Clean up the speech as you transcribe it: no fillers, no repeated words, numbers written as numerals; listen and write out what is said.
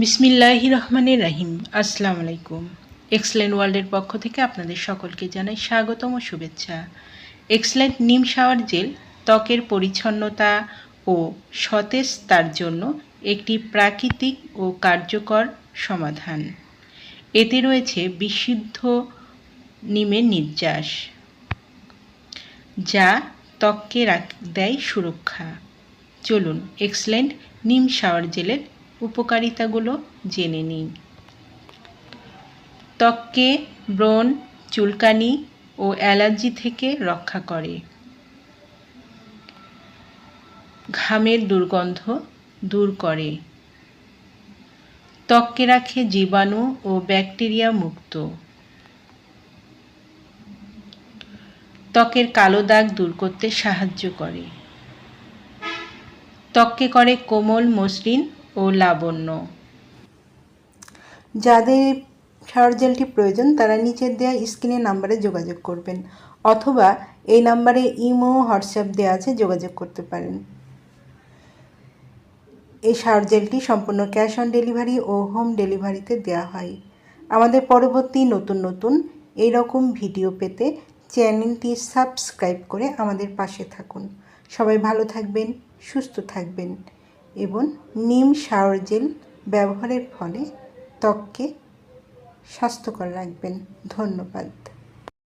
বিসমিল্লাহির রহমানির রহিম। আসসালামু আলাইকুম। এক্সেলেন্ট ওয়ার্ল্ডের পক্ষ থেকে আপনাদের সকলকে জানাই স্বাগতম ও শুভেচ্ছা। এক্সেলেন্ট নিম শাওয়ার জেল ত্বকের পরিচ্ছন্নতা ও সতেজতার জন্য একটি প্রাকৃতিক ও কার্যকর সমাধান। এতে রয়েছে বিশুদ্ধ নিমের নির্যাস, যা ত্বককে দেয় সুরক্ষা। চলুন এক্সেলেন্ট নিম শাওয়ার জেলের উপকারিতাগুলো জেনে নিই। ত্বককে ব্রণ, চুলকানি ও অ্যালার্জি থেকে রক্ষা করে। ঘামের দুর্গন্ধ দূর করে। ত্বককে রাখে জীবাণু ও ব্যাকটেরিয়া মুক্ত। ত্বকের কালো দাগ দূর করতে সাহায্য করে। ত্বককে করে কোমল, মসৃণ ও লাবণ্য। যাদের শাওয়ার জেলটি প্রয়োজন তারা নিচের দেওয়া স্ক্রিনের নাম্বারে যোগাযোগ করবেন, অথবা এই নাম্বারে ইমো, হোয়াটসঅ্যাপ দেওয়া আছে, যোগাযোগ করতে পারেন। এই শাওয়ার জেলটি সম্পূর্ণ ক্যাশ অন ডেলিভারি ও হোম ডেলিভারিতে দেওয়া হয়। আমাদের পরবর্তী নতুন এই রকম ভিডিও পেতে চ্যানেলটি সাবস্ক্রাইব করে আমাদের পাশে থাকুন। সবাই ভালো থাকবেন, সুস্থ থাকবেন এবং নিম শাওয়ার জেল ব্যবহারের ফলে ত্বককে স্বাস্থ্যকর রাখবেন। ধন্যবাদ।